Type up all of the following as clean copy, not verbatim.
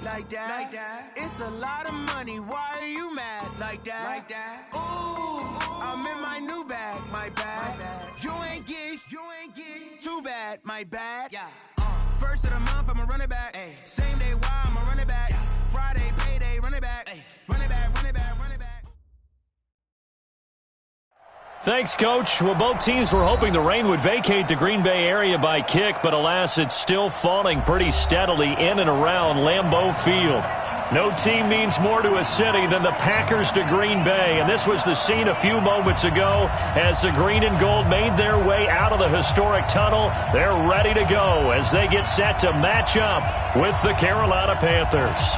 like that. It's a lot of money. Why are you mad like that? Ooh, I'm in my new bag, my bad. You ain't getting too bad, my bad. Yeah. First of the month, I'ma run it back. Ay. Same day, why I'ma run it back. Yeah. Friday, payday, run it back. Ay. Run it back, run it back, run it back. Thanks, Coach. Well, both teams were hoping the rain would vacate the Green Bay area by kick, but alas, it's still falling pretty steadily in and around Lambeau Field. No team means more to a city than the Packers to Green Bay, and this was the scene a few moments ago as the green and gold made their way out of the historic tunnel. They're ready to go as they get set to match up with the Carolina Panthers.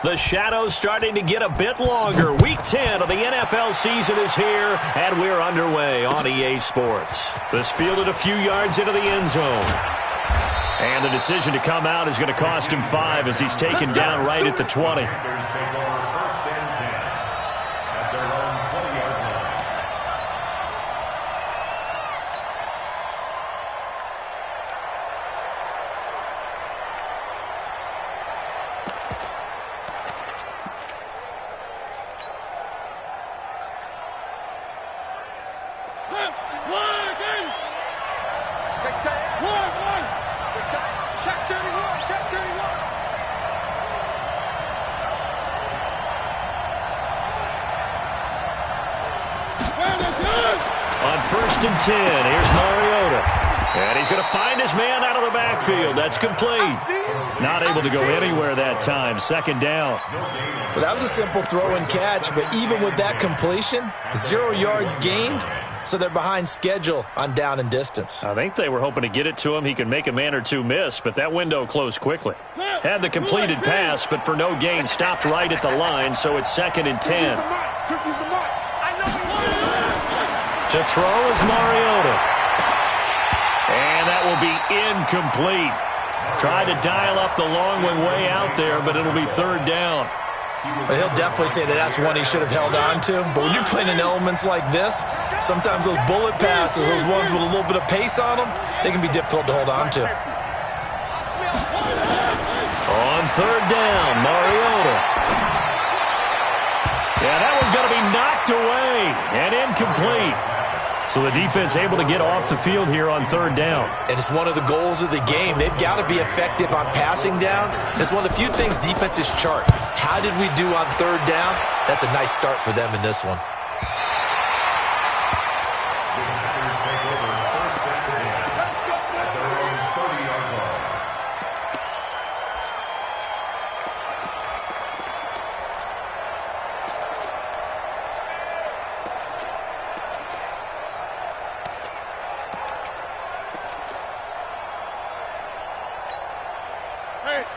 The shadow's starting to get a bit longer. Week 10 of the NFL season is here, and we're underway on EA Sports. This fielded a few yards into the end zone. And the decision to come out is going to cost him 5 as he's taken down right at the 20. On 1st and 10, here's Mariota. And he's going to find his man out of the backfield. That's complete. Not able to go anywhere that time. 2nd down. Well, that was a simple throw and catch, but even with that completion, 0 yards gained, so they're behind schedule on down and distance. I think they were hoping to get it to him. He could make a man or two miss, but that window closed quickly. Had the completed pass, but for no gain, stopped right at the line, so it's 2nd and 10. To throw is Mariota. And that will be incomplete. Tried to dial up the long one way out there, but it'll be 3rd down. Well, he'll definitely say that that's one he should have held on to. But when you're playing in elements like this, sometimes those bullet passes, those ones with a little bit of pace on them, they can be difficult to hold on to. On 3rd down, Mariota. Yeah, that one's going to be knocked away and incomplete. So the defense able to get off the field here on 3rd down. And it's one of the goals of the game. They've got to be effective on passing downs. It's one of the few things defenses chart. How did we do on 3rd down? That's a nice start for them in this one.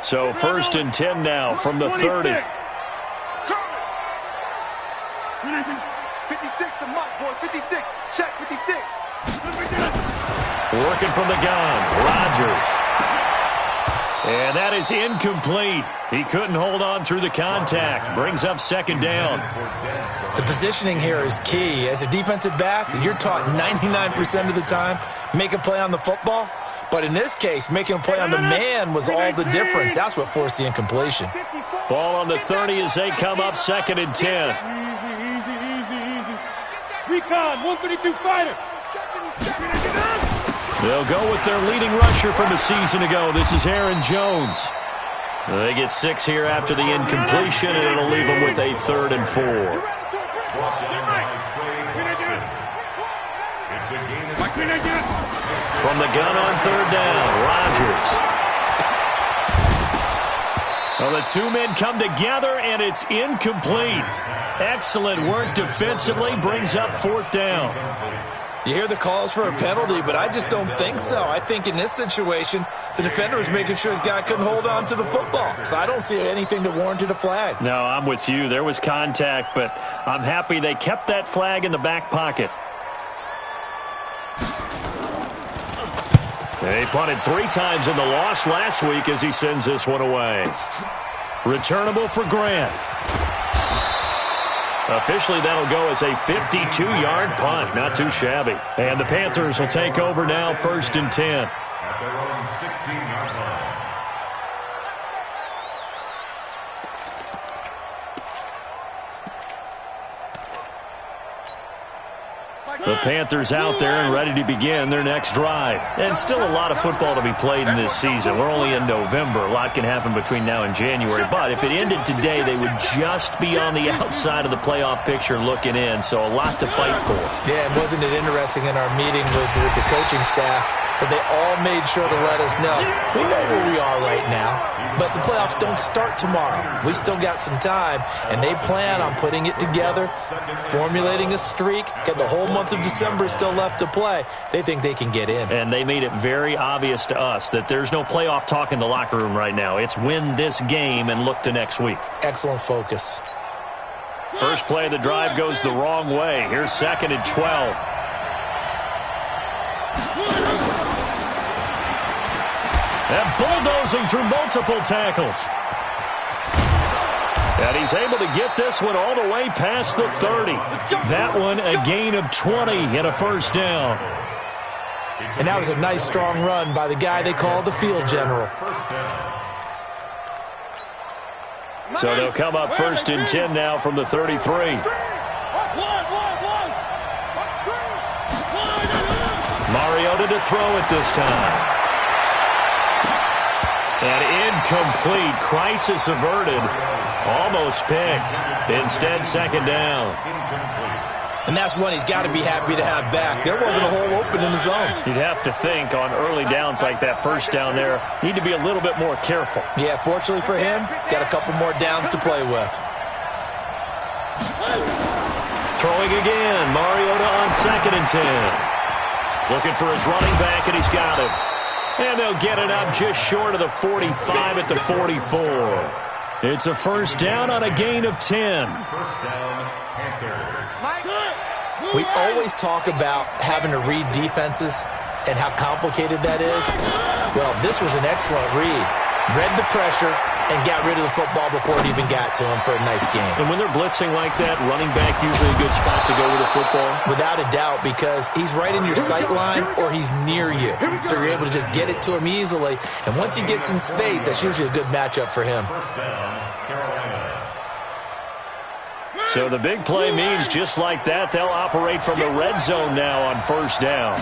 So 1st and 10 now from the 30. 56 to Mike, boys. 56. Check 56. Working from the gun. Rodgers. And that is incomplete. He couldn't hold on through the contact. Brings up second down. The positioning here is key. As a defensive back, you're taught 99% of the time, make a play on the football. But in this case, making a play on the man was all the difference. That's what forced the incompletion. Ball on the 30 as they come up 2nd and 10. Easy. Recon, 132 fighter. They'll go with their leading rusher from a season ago. This is Aaron Jones. They get 6 here after the incompletion, and it'll leave them with a 3rd and 4. From the gun on 3rd down, Rodgers. Well, the two men come together, and it's incomplete. Excellent work defensively, brings up 4th down. You hear the calls for a penalty, but I just don't think so. I think in this situation, the defender was making sure his guy couldn't hold on to the football. So I don't see anything that warranted a flag. No, I'm with you. There was contact, but I'm happy they kept that flag in the back pocket. They punted 3 times in the loss last week as he sends this one away. Returnable for Grant. Officially, that'll go as a 52-yard punt. Not too shabby. And the Panthers will take over now, 1st and 10. At their own 16-yard line. The Panthers out there and ready to begin their next drive. And still a lot of football to be played in this season. We're only in November. A lot can happen between now and January. But if it ended today, they would just be on the outside of the playoff picture looking in. So a lot to fight for. Yeah, and wasn't it interesting in our meeting with the coaching staff that they all made sure to let us know, we know where we are right now, but the playoffs don't start tomorrow. We still got some time, and they plan on putting it together, formulating a streak, got the whole month of December still left to play. They think they can get in. And they made it very obvious to us that there's no playoff talk in the locker room right now. It's win this game and look to next week. Excellent focus. First play of the drive goes the wrong way. Here's 2nd and 12. And bulldozing through multiple tackles. And he's able to get this one all the way past the 30. That one a gain of 20 and a 1st down. And that was a nice strong run by the guy they call the field general. So they'll come up 1st and 10 now from the 33. Mariota to throw it this time. And incomplete. Crisis averted. Almost picked. Instead, 2nd down. And that's one he's got to be happy to have back. There wasn't a hole open in the zone. You'd have to think on early downs like that 1st down there, need to be a little bit more careful. Yeah, fortunately for him, got a couple more downs to play with. Throwing again. Mariota on 2nd and 10. Looking for his running back, and he's got him. And they'll get it up just short of the 45 at the 44. It's a 1st down on a gain of 10. First down, Panthers. We always talk about having to read defenses and how complicated that is. Well, this was an excellent read. Read the pressure and got rid of the football before it even got to him for a nice game. And when they're blitzing like that, running back usually a good spot to go with the football? Without a doubt, because he's right in your sight line or he's near you. So you're able to just get it to him easily. And once he gets in space, that's usually a good matchup for him. First down, Carolina. So the big play means just like that, they'll operate from the red zone now on 1st down.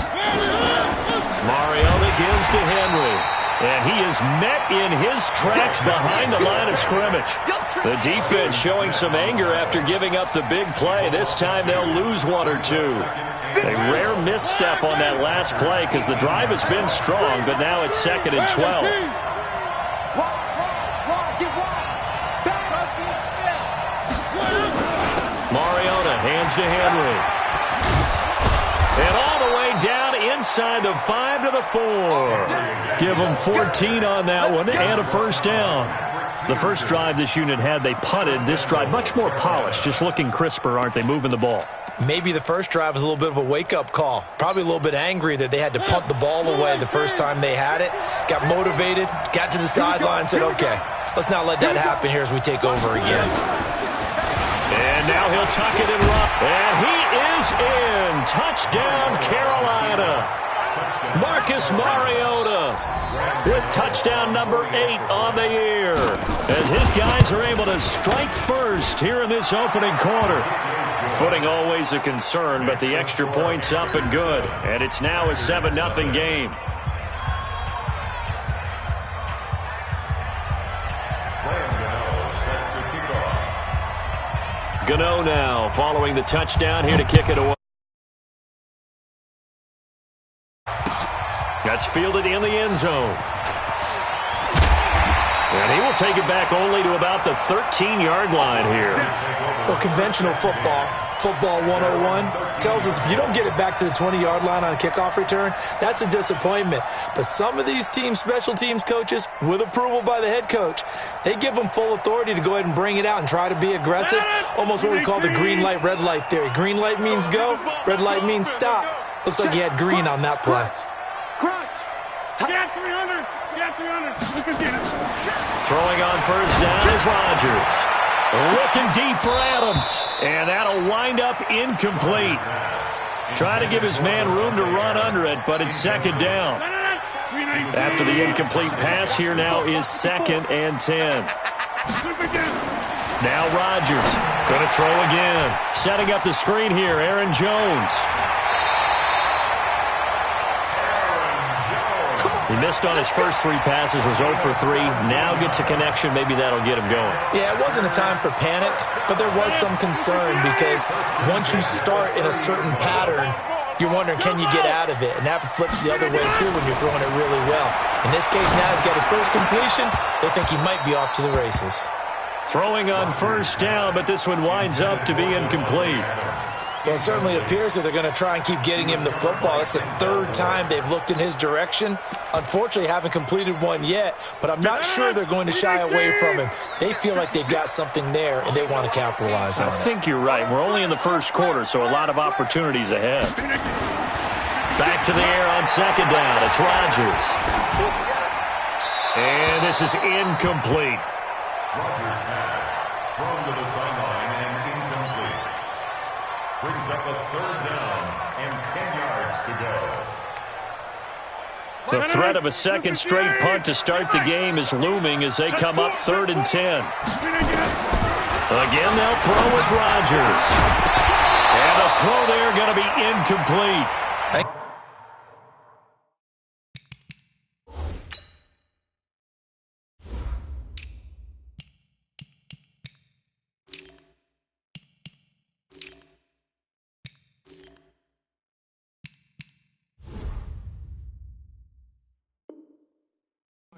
Mariota gives to Henry. And he is met in his tracks behind the line of scrimmage. The defense showing some anger after giving up the big play. This time they'll lose 1 or 2. A rare misstep on that last play because the drive has been strong, but now it's 2nd and 12. Mariota hands to Henry. And all the way down inside the 5 to the 4. Give them 14 on that one and a 1st down. The first drive this unit had, they punted. This drive, much more polished, just looking crisper, aren't they, moving the ball? Maybe the first drive was a little bit of a wake-up call. Probably a little bit angry that they had to punt the ball away the first time they had it. Got motivated, got to the sideline, and said, okay, let's not let that happen here as we take over again. And now he'll tuck it and run. And he is in. Touchdown, Carolina. Marcus Mariota with touchdown number 8 on the year. As his guys are able to strike first here in this opening quarter. Footing always a concern, but the extra point's up and good. And it's now a 7-0 game. Gano now following the touchdown here to kick it away. That's fielded in the end zone. And he will take it back only to about the 13-yard line here. Well, conventional football 101, tells us if you don't get it back to the 20-yard line on a kickoff return, that's a disappointment. But some of these special teams coaches, with approval by the head coach, they give them full authority to go ahead and bring it out and try to be aggressive, almost what we call the green light, red light theory. Green light means go, red light means stop. Looks like he had green on that play. Get 300. Get 300. Look at it. Throwing on first down is Rodgers. Looking deep for Adams. And that'll wind up incomplete. Try to give his man room to run under it, but it's second down. After the incomplete pass, here now is 2nd and 10. Now Rodgers going to throw again. Setting up the screen here, Aaron Jones. He missed on his first 3 passes, was 0 for 3. Now gets a connection. Maybe that'll get him going. Yeah, it wasn't a time for panic, but there was some concern because once you start in a certain pattern, you're wondering, can you get out of it? And that flips the other way, too, when you're throwing it really well. In this case, now he's got his first completion. They think he might be off to the races. Throwing on first down, but this one winds up to be incomplete. Well, it certainly appears that they're going to try and keep getting him the football. That's the 3rd time they've looked in his direction. Unfortunately, haven't completed one yet, but I'm not sure they're going to shy away from him. They feel like they've got something there, and they want to capitalize on it. I think you're right. We're only in the first quarter, so a lot of opportunities ahead. Back to the air on second down. It's Rodgers. And this is incomplete. Rodgers pass. Thrown to the sideline and incomplete. Brings up a 3rd down and 10 yards to go. The threat of a second straight punt to start the game is looming as they come up 3rd and 10. Again, they'll throw with Rodgers. And the throw there going to be incomplete.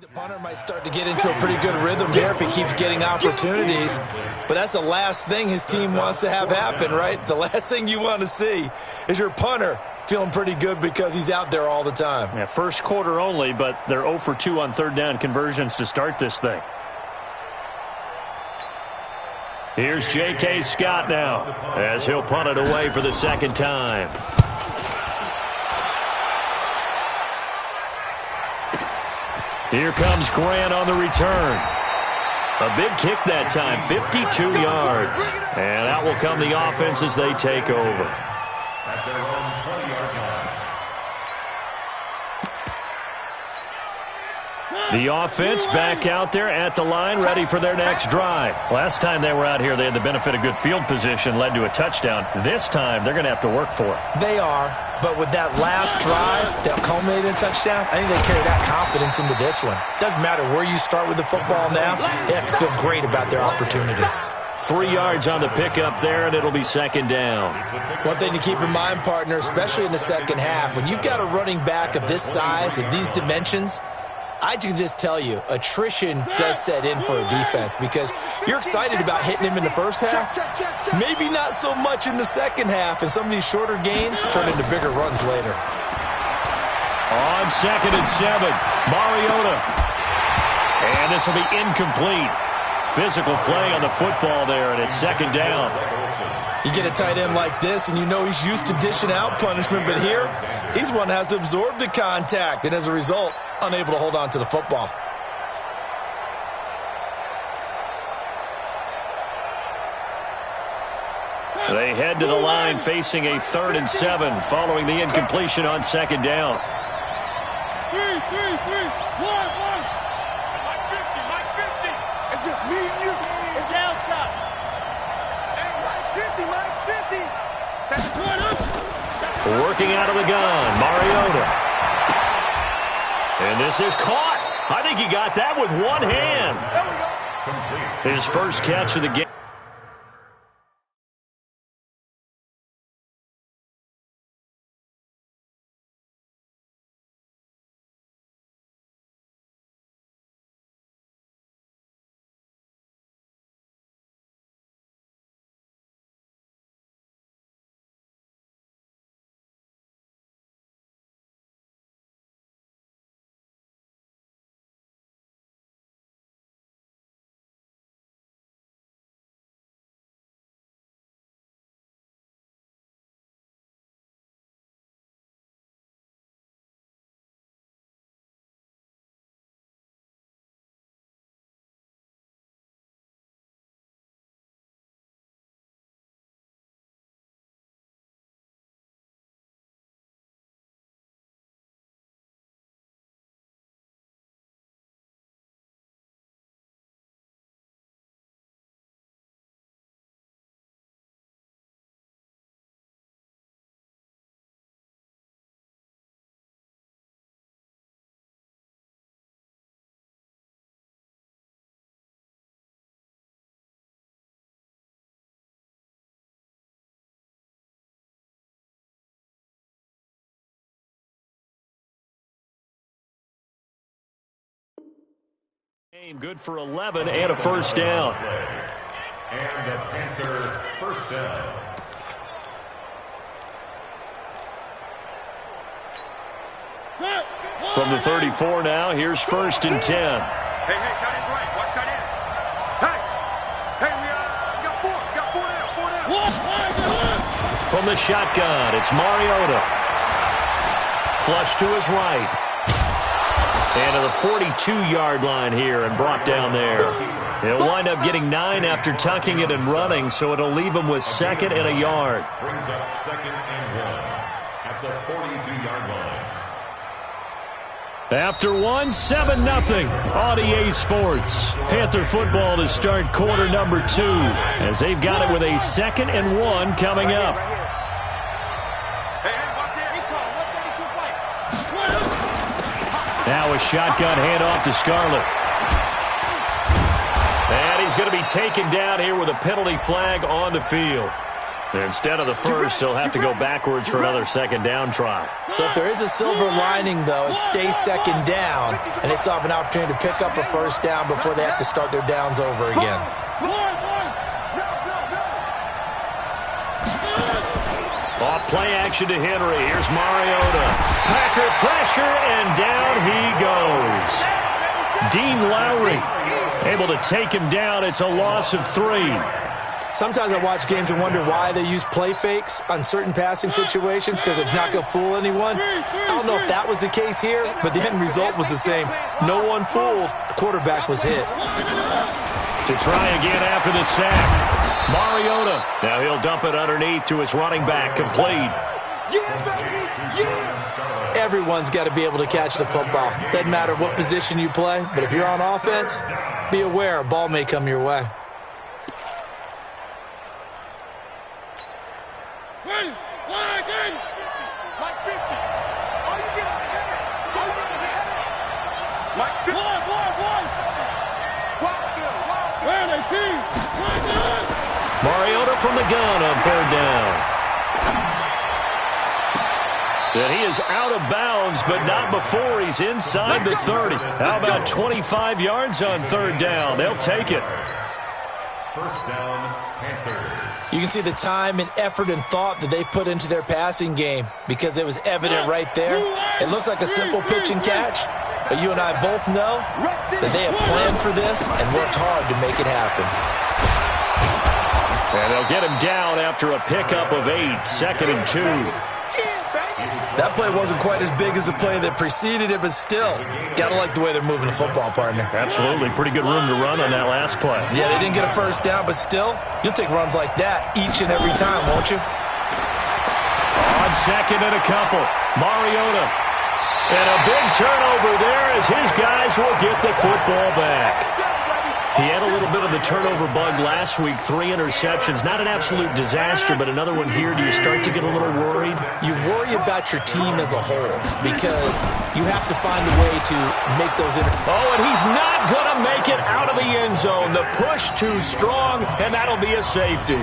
The punter might start to get into a pretty good rhythm here if he keeps getting opportunities. But that's the last thing his team wants to have happen, right? The last thing you want to see is your punter feeling pretty good because he's out there all the time. Yeah, first quarter only, but they're 0 for 2 on 3rd down conversions to start this thing. Here's J.K. Scott now as he'll punt it away for the 2nd time. Here comes Grant on the return. A big kick that time, 52 yards. And out will come the offense as they take over. At their own 20-yard line. The offense back out there at the line, ready for their next drive. Last time they were out here, they had the benefit of good field position, led to a touchdown. This time, they're going to have to work for it. They are, but with that last drive that culminated in a touchdown, I think they carry that confidence into this one. Doesn't matter where you start with the football now, they have to feel great about their opportunity. 3 yards on the pickup there, and it'll be 2nd down. One thing to keep in mind, partner, especially in the second half, when you've got a running back of this size, of these dimensions, I can just tell you, attrition does set in for a defense because you're excited about hitting him in the first half. Maybe not so much in the second half, and some of these shorter gains turn into bigger runs later. On 2nd and 7, Mariota. And this will be incomplete. Physical play on the football there, and it's second down. You get a tight end like this, and you know he's used to dishing out punishment, but here, he's one that has to absorb the contact, and as a result, unable to hold on to the football. They head to the line facing a 3rd and 7 following the incompletion on second down. 3, 1. Mike 50. It's just me and you. It's your top. Hey, Mike's 50. Second quarter. Working out of the gun, Mariota. And this is caught. I think he got that with one hand. His first catch of the game. Good for 11 and a first down. And the Panther first down. From the 34 now, here's 1st and 10. Hey, tight end's right. Watch tight end. Hey, we got four down. From the shotgun, it's Mariota. Flush to his right. And to the 42-yard line here and brought down there. He'll wind up getting 9 after tucking it and running, so it'll leave him with 2nd and a yard. Brings up 2nd and 1 at the 42-yard line. After 7-0 on EA Sports. Panther football to start quarter number 2 as they've got it with a 2nd and 1 coming up. Now a shotgun handoff to Scarlett. And he's going to be taken down here with a penalty flag on the field. Instead of the first, he'll have to go backwards for another 2nd down try. So if there is a silver lining, though, it stays 2nd down, and they still have an opportunity to pick up a first down before they have to start their downs over again. Off play action to Henry. Here's Mariota. Packer pressure, and down he goes. Dean Lowry able to take him down. It's a loss of 3. Sometimes I watch games and wonder why they use play fakes on certain passing situations because it's not going to fool anyone. I don't know if that was the case here, but the end result was the same. No one fooled. The quarterback was hit. To try again after the sack. Mariota. Now he'll dump it underneath to his running back. Complete. Everyone's got to be able to catch the football. Doesn't matter what position you play, but if you're on offense, be aware a ball may come your way. Mariota from the gun on 3rd down. And he is out of bounds, but not before he's inside the 30. How about 25 yards on 3rd down? They'll take it. First down, Panthers. You can see the time and effort and thought that they put into their passing game because it was evident right there. It looks like a simple pitch and catch, But you and I both know that they have planned for this and worked hard to make it happen. And they'll get him down after a pickup of 8, 2nd and 2. That play wasn't quite as big as the play that preceded it, but still, got to like the way they're moving the football, partner. Absolutely. Pretty good room to run on that last play. Yeah, they didn't get a first down, but still, you'll take runs like that each and every time, won't you? On 2nd and a couple, Mariota. And a big turnover there as his guys will get the football back. He had a little bit of the turnover bug last week, 3 interceptions. Not an absolute disaster, but another one here. Do you start to get a little worried? You worry about your team as a whole because you have to find a way to make those Oh, and he's not going to make it out of the end zone. The push too strong, and that'll be a safety.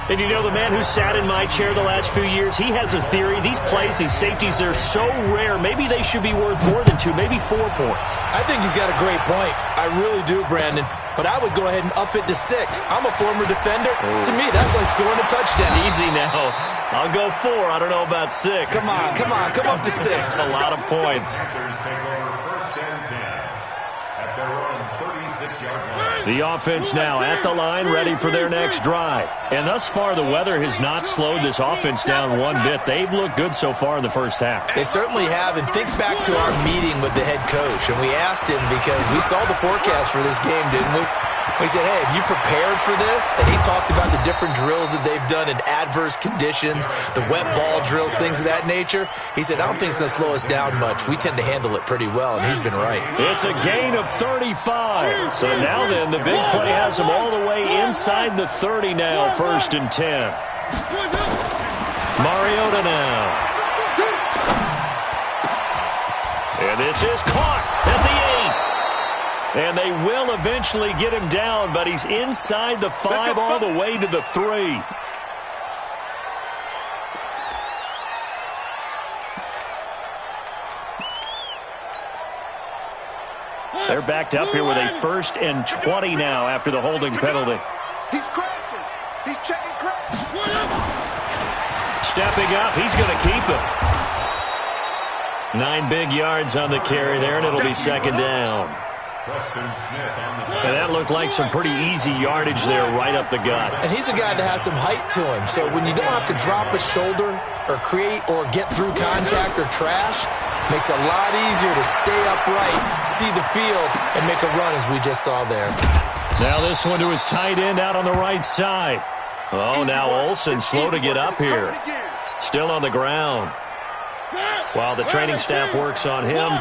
And you know, the man who sat in my chair the last few years, he has a theory. These plays, these safeties, they're so rare. Maybe they should be worth more than 2, maybe 4 points. I think he's got a great point. I really do, Brandon. But I would go ahead and up it to 6. I'm a former defender. To me, that's like scoring a touchdown. Easy now. I'll go 4. I don't know about 6. Come on. Come up to 6. That's a lot of points. The offense now at the line, ready for their next drive. And thus far, the weather has not slowed this offense down one bit. They've looked good so far in the first half. They certainly have. And think back to our meeting with the head coach. And we asked him because we saw the forecast for this game, didn't we? We said, hey, have you prepared for this? And he talked about the different drills that they've done in adverse conditions, the wet ball drills, things of that nature. He said, I don't think it's going to slow us down much. We tend to handle it pretty well, and he's been right. It's a gain of 35. So now then, the big play has him all the way inside the 30 now, 1st and 10. Mariota now. And this is caught at the 8. And they will eventually get him down, but he's inside the 5 all the way to the 3. They're backed up here with a 1st and 20 now after the holding penalty. He's crashing. He's checking crash. Stepping up, he's going to keep it. 9 big yards on the carry there, and it'll be 2nd down. And that looked like some pretty easy yardage there right up the gut. And he's a guy that has some height to him. So when you don't have to drop a shoulder or create or get through contact or trash, makes it a lot easier to stay upright, see the field, and make a run as we just saw there. Now this one to his tight end out on the right side. Oh, now Olsen slow to get up here. Still on the ground. While the training staff works on him,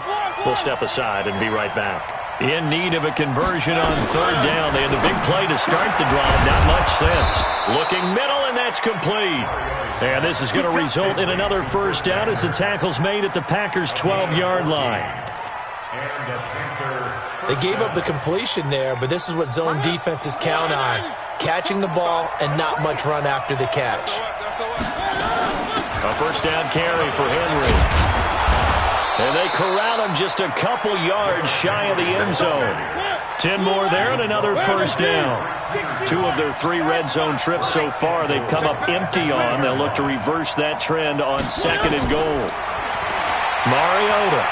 we'll step aside and be right back. In need of a conversion on 3rd down. They had the big play to start the drive. Not much sense. Looking middle, and that's complete. And this is going to result in another 1st down as the tackle's made at the Packers' 12-yard line. They gave up the completion there, but this is what zone defenses count on. Catching the ball and not much run after the catch. A 1st down carry for Henry. And they corral him just a couple yards shy of the end zone. 10 more there and another 1st down. 2 of their 3 red zone trips so far they've come up empty on. They'll look to reverse that trend on 2nd and goal. Mariota.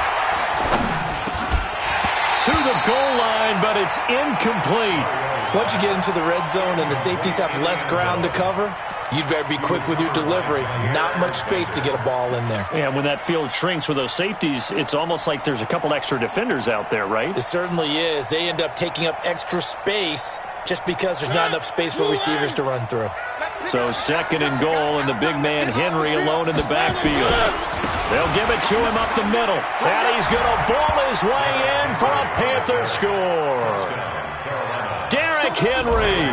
To the goal line, but it's incomplete. Once you get into the red zone and the safeties have less ground to cover, you'd better be quick with your delivery. Not much space to get a ball in there. Yeah, when that field shrinks with those safeties, it's almost like there's a couple extra defenders out there, right? It certainly is. They end up taking up extra space just because there's not enough space for receivers to run through. So 2nd and goal, and the big man Henry alone in the backfield. They'll give it to him up the middle. And he's going to ball his way in for a Panther score. Derrick Henry,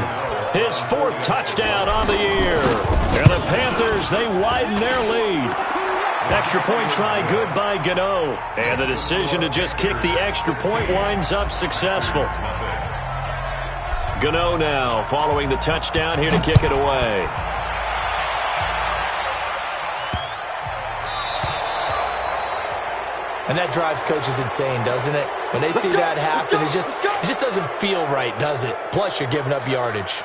his 4th touchdown on the year. And the Panthers, they widen their lead. Extra point try good by Gano. And the decision to just kick the extra point winds up successful. Gano now following the touchdown here to kick it away. And that drives coaches insane, doesn't it? When they see that happen, it just doesn't feel right, does it? Plus, you're giving up yardage.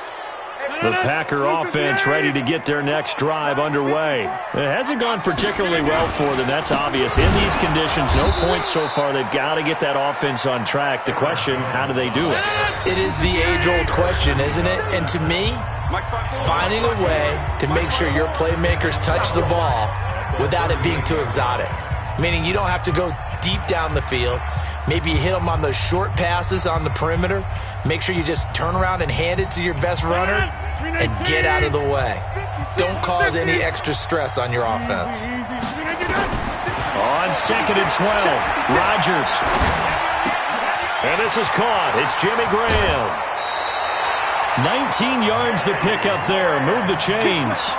The Packer offense ready to get their next drive underway. It hasn't gone particularly well for them, that's obvious. In these conditions, no points so far. They've got to get that offense on track. The question, how do they do it? It is the age-old question, isn't it? And to me, finding a way to make sure your playmakers touch the ball without it being too exotic. Meaning you don't have to go deep down the field. Maybe you hit them on those short passes on the perimeter. Make sure you just turn around and hand it to your best runner and get out of the way. Don't cause any extra stress on your offense. On 2nd and 12, Rodgers. And this is caught. It's Jimmy Graham. 19 yards to pick up there. Move the chains.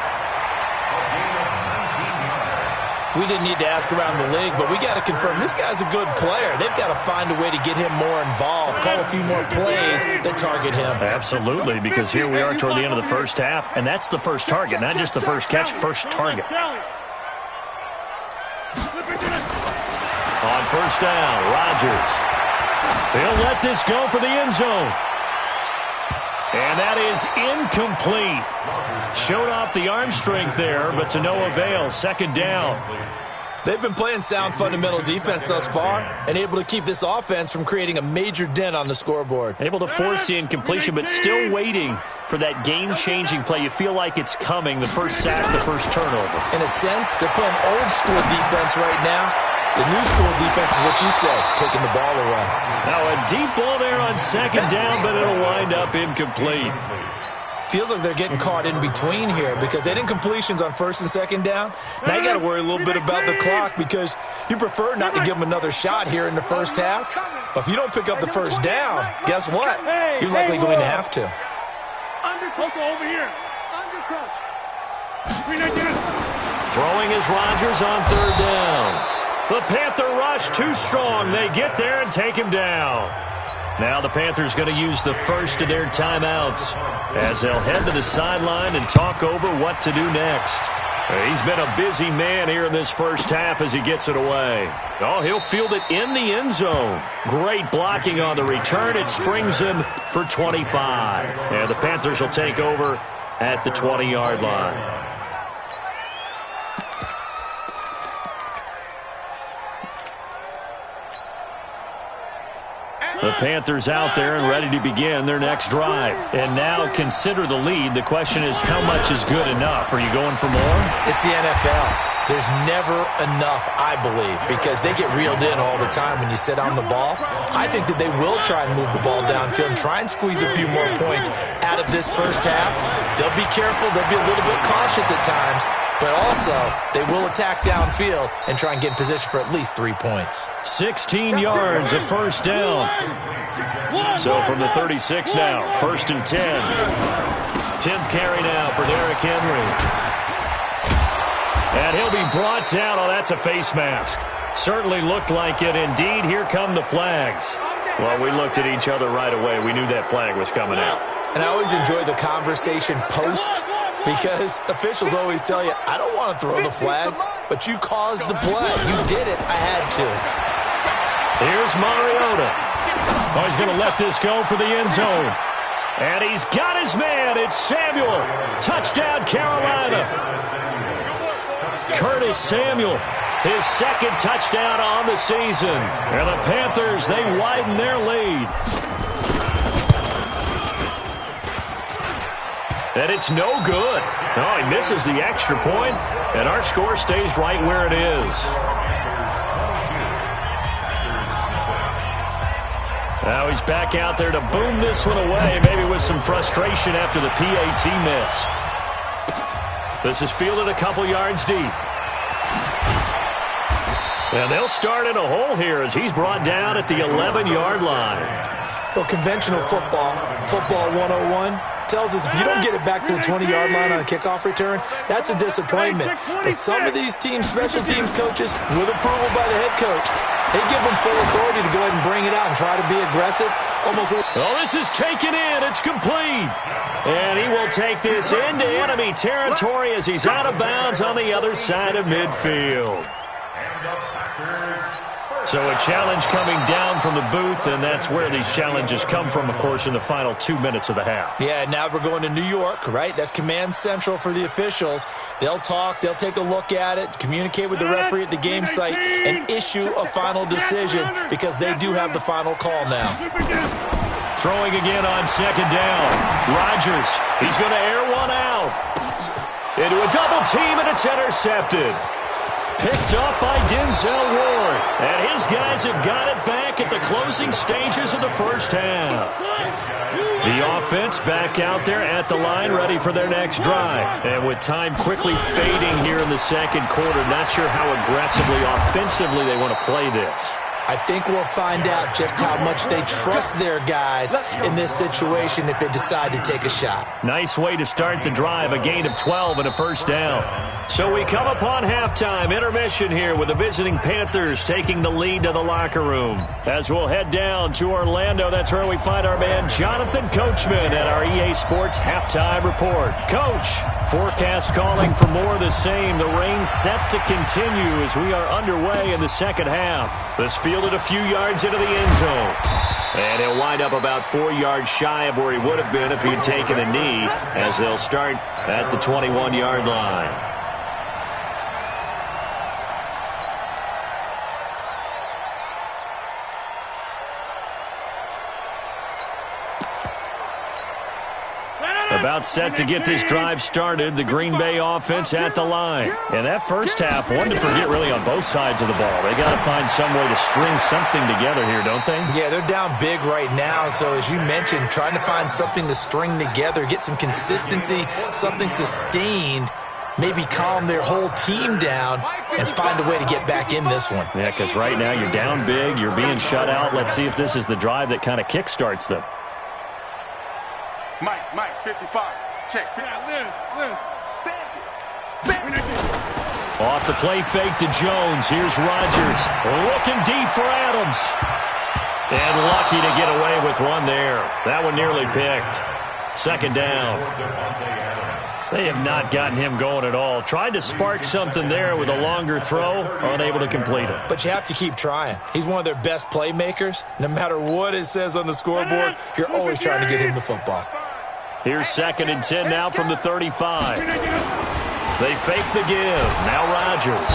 We didn't need to ask around the league, but we got to confirm this guy's a good player. They've got to find a way to get him more involved, call a few more plays that target him. Absolutely, because here we are toward the end of the first half, and that's the first target, not just the first catch, first target. On first down, Rodgers. He'll let this go for the end zone. And that is incomplete. Showed off the arm strength there, but to no avail. 2nd down. They've been playing sound fundamental defense thus far and able to keep this offense from creating a major dent on the scoreboard. Able to force the incompletion, but still waiting for that game-changing play. You feel like it's coming, the first sack, the first turnover. In a sense, they're playing old-school defense right now. The new school defense is what you said, taking the ball away. Now a deep ball there on 2nd down, but it'll wind up incomplete. Feels like they're getting caught in between here because they had incompletions on 1st and 2nd down. Now you got to worry a little bit about the clock because you prefer not to give them another shot here in the first half. But if you don't pick up the first down, guess what? You're likely going to have to. Over here. Throwing is Rodgers on 3rd down. The Panther rush too strong. They get there and take him down. Now the Panthers going to use the first of their timeouts as they'll head to the sideline and talk over what to do next. He's been a busy man here in this first half as he gets it away. Oh, he'll field it in the end zone. Great blocking on the return. It springs him for 25. And the Panthers will take over at the 20-yard line. The Panthers out there and ready to begin their next drive. And now consider the lead. The question is, how much is good enough? Are you going for more? It's the NFL. There's never enough, I believe, because they get reeled in all the time when you sit on the ball. I think that they will try and move the ball downfield and try and squeeze a few more points out of this first half. They'll be careful. They'll be a little bit cautious at times. But also, they will attack downfield and try and get in position for at least 3 points. 16 yards, a first down. So from the 36 now, 1st and 10. 10th carry now for Derrick Henry. And he'll be brought down. Oh, that's a face mask. Certainly looked like it. Indeed, here come the flags. Well, we looked at each other right away. We knew that flag was coming out. And I always enjoy the conversation post, because officials always tell you, I don't want to throw the flag, but you caused the play. You did it. I had to. Here's Mariota. Oh, he's going to let this go for the end zone. And he's got his man. It's Samuel. Touchdown, Carolina. Curtis Samuel, his 2nd touchdown on the season. And the Panthers, they widen their lead. And it's no good. Oh, he misses the extra point, and our score stays right where it is. Now he's back out there to boom this one away, maybe with some frustration after the PAT miss. This is fielded a couple yards deep. And they'll start in a hole here as he's brought down at the 11-yard line. Well, conventional football 101, tells us if you don't get it back to the 20-yard line on a kickoff return, that's a disappointment. But some of these teams, special teams coaches, with approval by the head coach, they give them full authority to go ahead and bring it out and try to be aggressive. Oh, this is taken in. It's complete. And he will take this into enemy territory as he's out of bounds on the other side of midfield. So a challenge coming down from the booth, and that's where these challenges come from, of course, in the final 2 minutes of the half. Yeah, now we're going to New York, right? That's command central for the officials. They'll talk, they'll take a look at it, communicate with the referee at the game site, and issue a final decision because they do have the final call now. Throwing again on second down. Rodgers, he's going to air one out. Into a double team, and it's intercepted. Picked up by Denzel Ward. And his guys have got it back at the closing stages of the first half. The offense back out there at the line, ready for their next drive. And with time quickly fading here in the second quarter, not sure how aggressively, offensively they want to play this. I think we'll find out just how much they trust their guys in this situation if they decide to take a shot. Nice way to start the drive, a gain of 12 and a first down. So we come upon halftime, intermission here with the visiting Panthers taking the lead to the locker room. As we'll head down to Orlando, that's where we find our man Jonathan Coachman at our EA Sports Halftime Report. Coach, forecast calling for more of the same. The rain set to continue as we are underway in the second half. This fielded a few yards into the end zone. And he'll wind up about 4 yards shy of where he would have been if he had taken a knee, as they'll start at the 21-yard line. About set to get this drive started, the Green Bay offense at the line. And that first half, one to forget really on both sides of the ball. They got to find some way to string something together here, don't they? Yeah, they're down big right now. So as you mentioned, trying to find something to string together, get some consistency, something sustained, maybe calm their whole team down and find a way to get back in this one. Yeah, because right now you're down big, you're being shut out. Let's see if this is the drive that kind of kickstarts them. Mike, 55. Check. Off the play fake to Jones. Here's Rodgers. Looking deep for Adams. And lucky to get away with one there. That one nearly picked. Second down. They have not gotten him going at all. Tried to spark something there with a longer throw. Unable to complete it. But you have to keep trying. He's one of their best playmakers. No matter what it says on the scoreboard, you're always trying to get him the football. Here's 2nd and 10 now from the 35. They fake the give. Now Rodgers.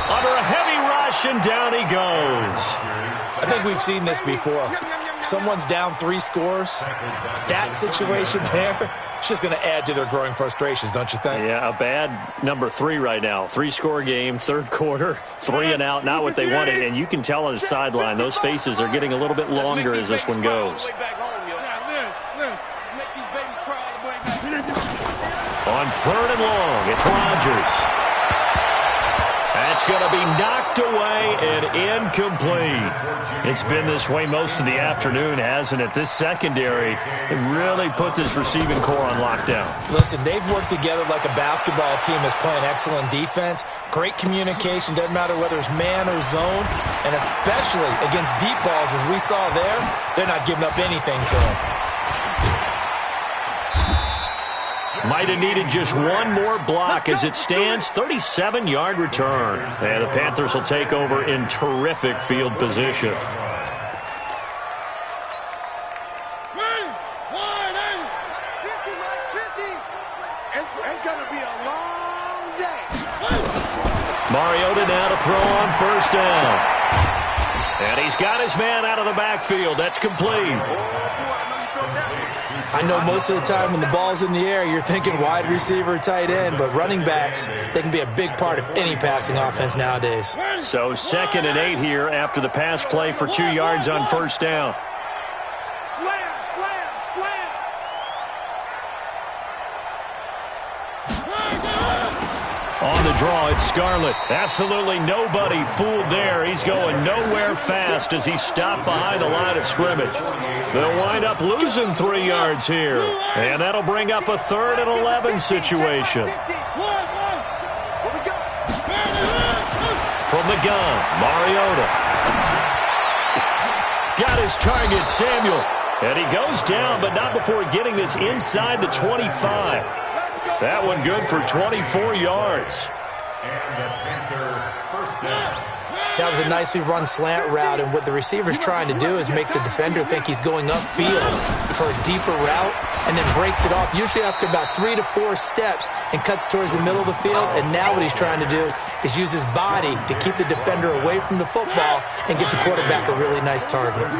Under a heavy rush, and down he goes. I think we've seen this before. Someone's down 3 scores. That situation there, it's just going to add to their growing frustrations, don't you think? Yeah, a bad number 3 right now. 3-score game, third quarter, 3 and out, not what they wanted. And you can tell on the sideline, those faces are getting a little bit longer as this one goes. On 3rd and long, it's Rodgers. That's going to be knocked away and incomplete. It's been this way most of the afternoon, hasn't it? This secondary really put this receiving core on lockdown. Listen, they've worked together like a basketball team that's playing excellent defense. Great communication, doesn't matter whether it's man or zone. And especially against deep balls, as we saw there, they're not giving up anything to them. Might have needed just one more block as it stands. 37-yard return. And the Panthers will take over in terrific field position. It's going to be a long day. Mariota now to throw on 1st down. And he's got his man out of the backfield. That's complete. I know most of the time when the ball's in the air, you're thinking wide receiver, tight end, but running backs, they can be a big part of any passing offense nowadays. So 2nd and 8 here after the pass play for 2 yards on 1st down. Slam. On the draw, it's Scarlett. Absolutely nobody fooled there. He's going nowhere fast as he's stopped behind the line of scrimmage. They'll wind up losing 3 yards here. And that'll bring up a 3rd and 11 situation. From the gun, Mariota. Got his target, Samuel. And he goes down, but not before getting this inside the 25. That one good for 24 yards. And the Panther 1st down. That was a nicely run slant route, and what the receiver's trying to do is make the defender think he's going upfield for a deeper route and then breaks it off, usually after about 3 to 4 steps, and cuts towards the middle of the field. And now what he's trying to do is use his body to keep the defender away from the football and get the quarterback a really nice target. It's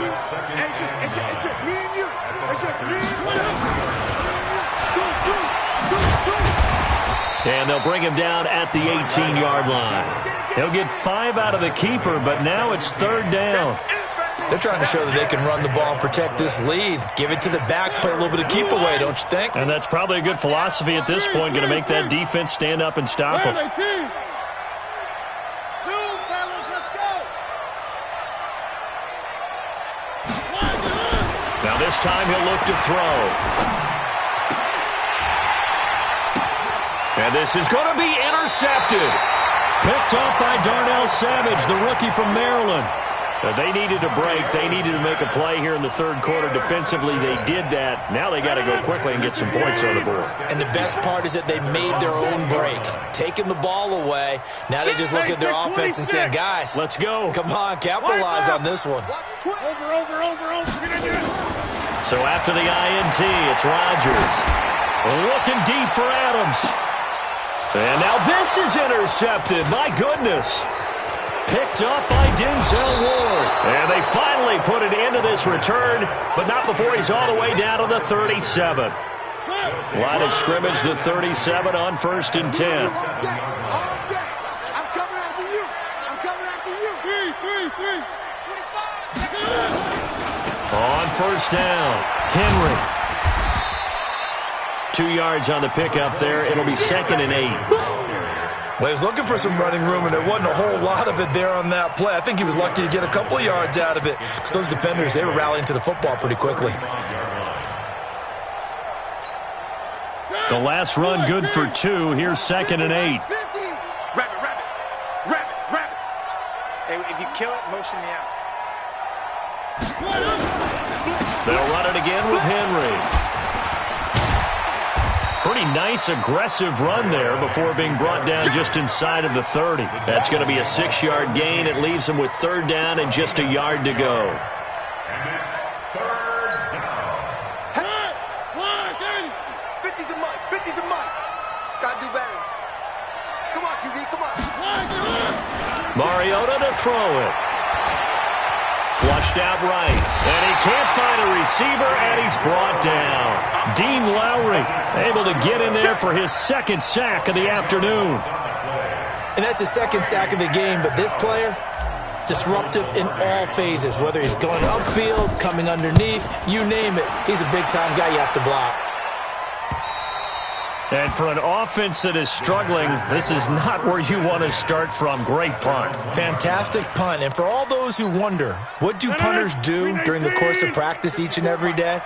just me and you. It's just me and you. And they'll bring him down at the 18-yard line. He'll get 5 out of the keeper, but now it's 3rd down. They're trying to show that they can run the ball and protect this lead. Give it to the backs, play a little bit of keep away, don't you think? And that's probably a good philosophy at this point, going to make that defense stand up and stop him. Now this time he'll look to throw. And this is going to be intercepted. Picked off by Darnell Savage, the rookie from Maryland. They needed a break. They needed to make a play here in the 3rd quarter. Defensively, they did that. Now they got to go quickly and get some points on the board. And the best part is that they made their own break. Taking the ball away. Now they just look at their offense and say, guys, let's go. Come on, capitalize on this one. Over. So after the INT, it's Rodgers. Looking deep for Adams. And now this is intercepted. My goodness. Picked up by Denzel Ward. And they finally put an end to this return, but not before he's all the way down to the 37. Line of scrimmage, the 37 on 1st and 10. I'm coming after you. Three. On 1st down, Henry. 2 yards on the pickup there. It'll be 2nd and 8. Well, he was looking for some running room, and there wasn't a whole lot of it there on that play. I think he was lucky to get a couple of yards out of it, because those defenders, they were rallying to the football pretty quickly. The last run good for 2. Here's 2nd and 8. Rabbit. Hey, if you kill it, motion me out. They'll run it again with Henry. Pretty nice, aggressive run there before being brought down just inside of the 30. That's going to be a 6-yard gain. It leaves them with 3rd down and just a yard to go. And it's 3rd down. 50 to Mike. Gotta do better. Come on, QB, come on. Mariota to throw it. Flushed out right. And he can't find a receiver, and he's brought down. Dean Lowry able to get in there for his 2nd sack of the afternoon. And that's his 2nd sack of the game, but this player, disruptive in all phases, whether he's going upfield, coming underneath, you name it. He's a big-time guy you have to block. And for an offense that is struggling, this is not where you want to start from. Great punt. Fantastic punt. And for all those who wonder, what do punters do during the course of practice each and every day?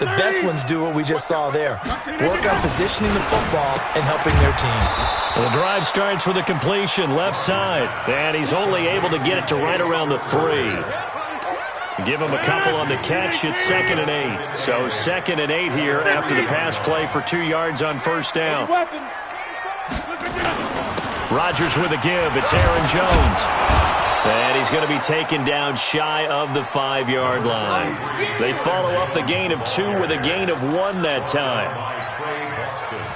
The best ones do what we just saw there. Work on positioning the football and helping their team. Well, the drive starts with a completion left side. And he's only able to get it to right around the 3. Give him a couple on the catch. It's 2nd and 8. So 2nd and 8 here after the pass play for 2 yards on 1st down. Rodgers with a give. It's Aaron Jones. And he's going to be taken down shy of the 5-yard line. They follow up the gain of 2 with a gain of 1 that time.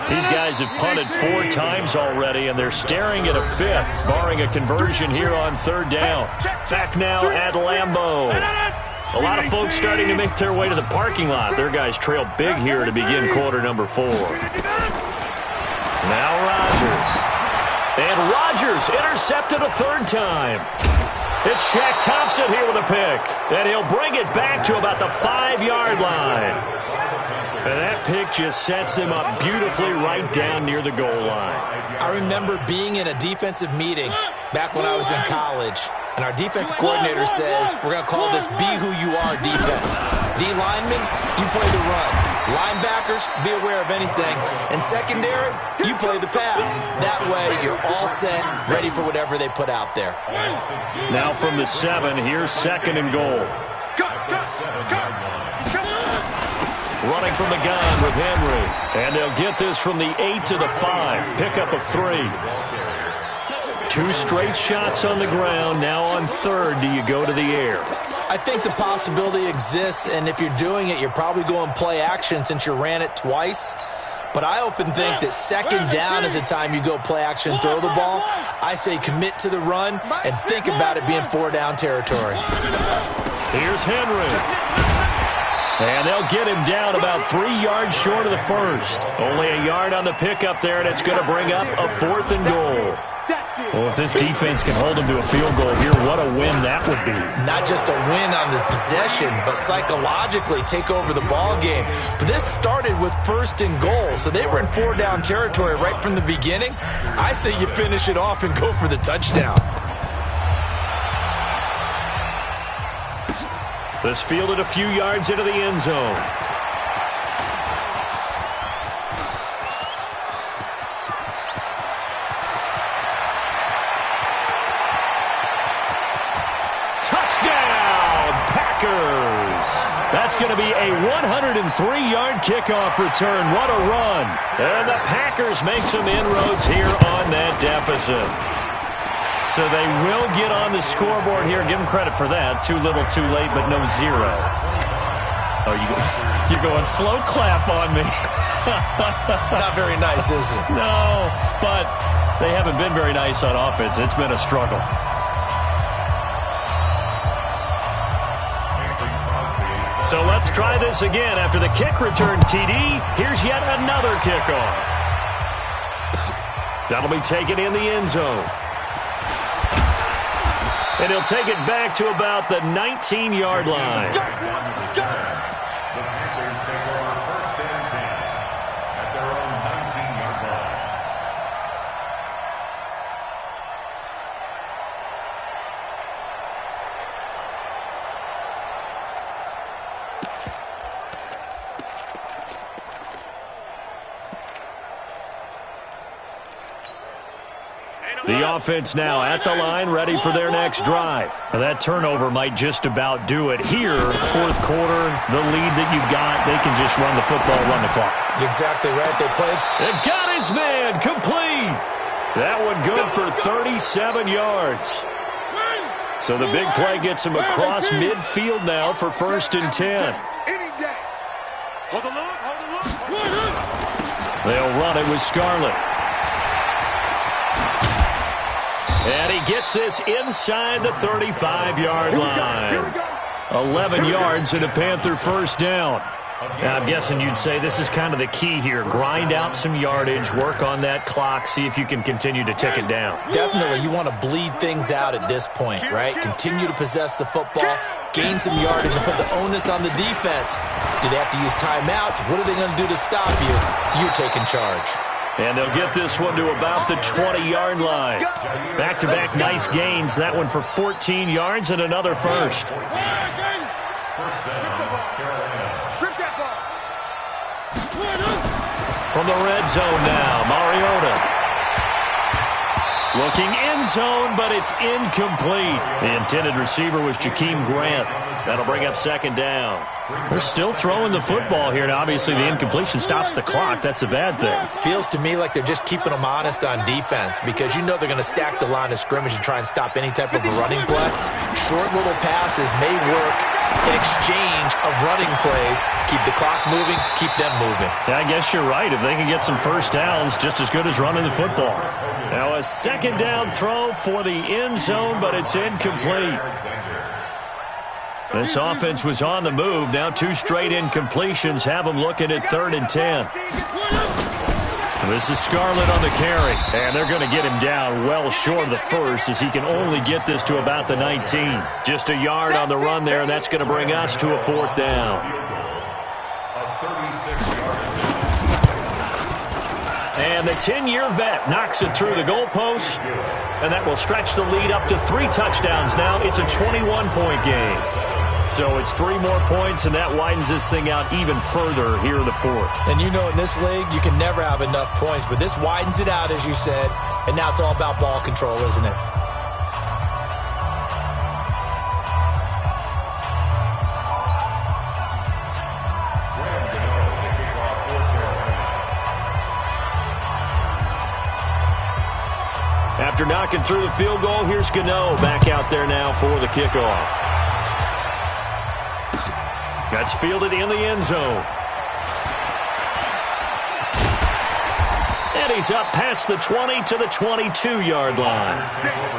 These guys have punted 4 times already, and they're staring at a 5th, barring a conversion here on 3rd down. Back now at Lambeau. A lot of folks starting to make their way to the parking lot. Their guys trail big here to begin quarter number 4. Now Rodgers. And Rodgers intercepted a 3rd time. It's Shaq Thompson here with a pick. And he'll bring it back to about the 5-yard line. And that pick just sets him up beautifully right down near the goal line. I remember being in a defensive meeting back when I was in college, and our defensive coordinator says, we're going to call this Be Who You Are defense. D linemen, you play the run. Linebackers, be aware of anything. And secondary, you play the pass. That way, you're all set, ready for whatever they put out there. Now from the 7, here's 2nd and goal. Running from the gun with Henry. And they'll get this from the 8 to the 5. Pickup of 3. 2 straight shots on the ground. Now on third, do you go to the air? I think the possibility exists, and if you're doing it, you're probably going play action since you ran it twice. But I often think that second down is the time you go play action and throw the ball. I say commit to the run and think about it being 4-down territory. Here's Henry. And they'll get him down about 3 yards short of the first. Only a yard on the pickup there, and it's going to bring up a 4th and goal. Well, if this defense can hold them to a field goal here, what a win that would be. Not just a win on the possession, but psychologically take over the ball game. But this started with 1st and goal, so they were in 4-down territory right from the beginning. I say you finish it off and go for the touchdown. This fielded a few yards into the end zone. Touchdown, Packers! That's going to be a 103-yard kickoff return. What a run. And the Packers make some inroads here on that deficit. So they will get on the scoreboard here. Give them credit for that. Too little, too late, but no 0. Oh, you're going slow clap on me. Not very nice, is it? No, but they haven't been very nice on offense. It's been a struggle. So let's try this again. After the kick return TD, here's yet another kickoff. That'll be taken in the end zone. And he'll take it back to about the 19-yard line. The Packers take over 1st and 10 at their own 19-yard line. The offense now at the line, ready for their next drive. Now that turnover might just about do it. Here, 4th quarter, the lead that you've got, they can just run the football, run the clock. Exactly right. They played. They've got his man, complete. That one good for 37 yards. So the big play gets him across midfield now for 1st and 10. They'll run it with Scarlett. And he gets this inside the 35-yard line. 11 yards and a Panther 1st down. Now, I'm guessing you'd say this is kind of the key here. Grind out some yardage, work on that clock, see if you can continue to tick it down. Definitely, you want to bleed things out at this point, right? Continue to possess the football, gain some yardage, and put the onus on the defense. Do they have to use timeouts? What are they going to do to stop you? You're taking charge. And they'll get this one to about the 20-yard line. Back-to-back nice gains. That one for 14 yards and another first. Strip that ball. From the red zone now, Mariota. Looking end zone, but it's incomplete. The intended receiver was Jakeem Grant. That'll bring up 2nd down. They're still throwing the football here, and obviously the incompletion stops the clock. That's the bad thing. Feels to me like they're just keeping them honest on defense because you know they're going to stack the line of scrimmage and try and stop any type of a running play. Short little passes may work in exchange of running plays. Keep the clock moving, keep them moving. I guess you're right. If they can get some first downs, just as good as running the football. Now a 2nd down throw for the end zone, but it's incomplete. This offense was on the move. Now 2 straight incompletions have them looking at 3rd and 10. This is Scarlett on the carry, and they're going to get him down well short of the first as he can only get this to about the 19. Just a yard on the run there, and that's going to bring us to a 4th down. And the 10-year vet knocks it through the goalpost, and that will stretch the lead up to 3 touchdowns now. It's a 21-point game. So it's 3 more points, and that widens this thing out even further here in the 4th. And you know in this league, you can never have enough points, but this widens it out, as you said, and now it's all about ball control, isn't it? After After knocking through the field goal, here's Gano back out there now for the kickoff. That's fielded in the end zone. And he's up past the 20 to the 22-yard line.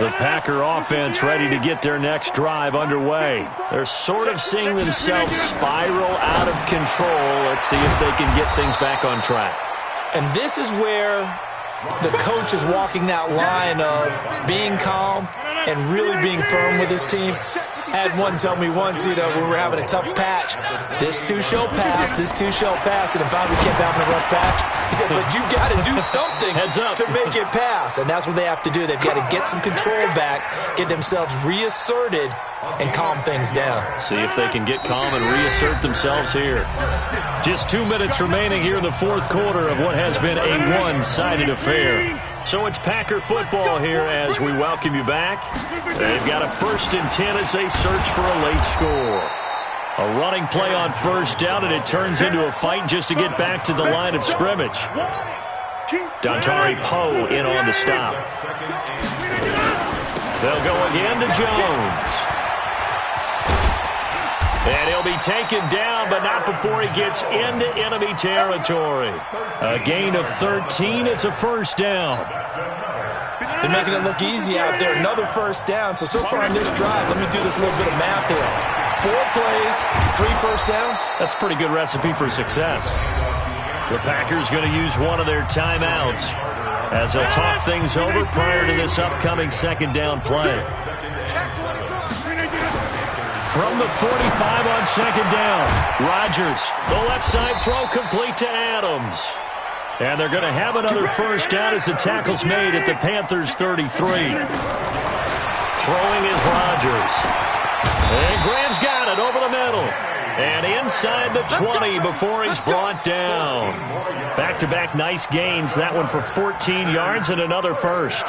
The Packer offense ready to get their next drive underway. They're sort of seeing themselves spiral out of control. Let's see if they can get things back on track. And this is where the coach is walking that line of being calm and really being firm with his team. I had one tell me once, when we were having a tough patch, this too shall pass, this too shall pass. And if I kept having a rough patch, he said, but you got to do something to make it pass. And that's what they have to do. They've got to get some control back, get themselves reasserted, and calm things down. See if they can get calm and reassert themselves here. Just 2 minutes remaining here in the fourth quarter of what has been a one-sided affair. So it's Packer football here as we welcome you back. They've got a 1st and 10 as they search for a late score. A running play on first down, and it turns into a fight just to get back to the line of scrimmage. Dontari Poe in on the stop. They'll go again to Jones. And he'll be taken down, but not before he gets into enemy territory. A gain of 13. It's a first down. They're making it look easy out there. Another first down. So far in this drive, let me do this little bit of math here. 4 plays, 3 first downs. That's a pretty good recipe for success. The Packers going to use one of their timeouts as they'll talk things over prior to this upcoming second down play. From the 45 on second down, Rodgers, the left side throw complete to Adams. And they're going to have another first down as the tackle's made at the Panthers' 33. Throwing is Rodgers. And Graham's got it over the middle. And inside the 20 before he's brought down. Back-to-back nice gains. That one for 14 yards and another first.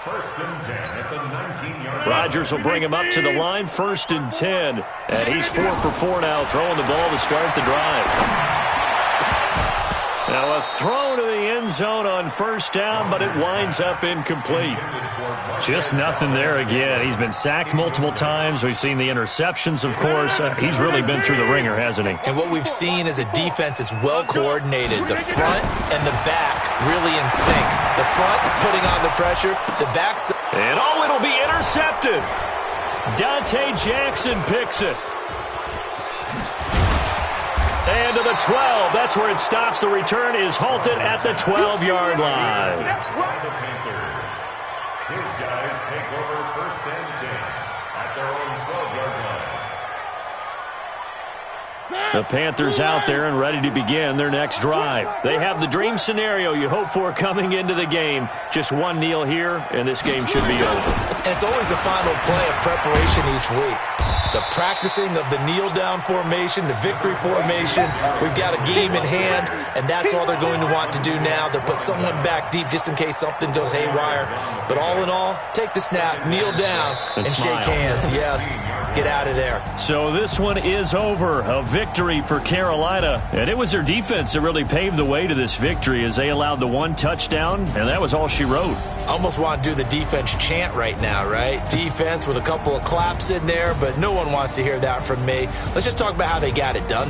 1st and 10 at the 19-yard line. Rodgers will bring him up to the line, 1st and 10. And he's 4 for 4 now, throwing the ball to start the drive. Now a throw to the end zone on first down, but it winds up incomplete. Just nothing there again. He's been sacked multiple times. We've seen the interceptions, of course. He's really been through the ringer, hasn't he? And what we've seen is a defense that's well coordinated. The front and the back really in sync. The front putting on the pressure, the back. And it'll be intercepted. Dante Jackson picks it. And to the 12. That's where it stops. The return is halted at the 12-yard line. His guys take over 1st and 10 at their own 12-yard line. The Panthers out there and ready to begin their next drive. They have the dream scenario you hope for coming into the game. Just one kneel here, and this game should be over. And it's always the final play of preparation each week. The practicing of the kneel-down formation, the victory formation. We've got a game in hand, and that's all they're going to want to do now. They'll put someone back deep just in case something goes haywire. But all in all, take the snap, kneel down, and shake hands. Yes, get out of there. So this one is over. A victory for Carolina. And it was their defense that really paved the way to this victory as they allowed the 1 touchdown, and that was all she wrote. I almost want to do the defense chant right now, right? Defense with a couple of claps in there, but no one wants to hear that from me. Let's just talk about how they got it done.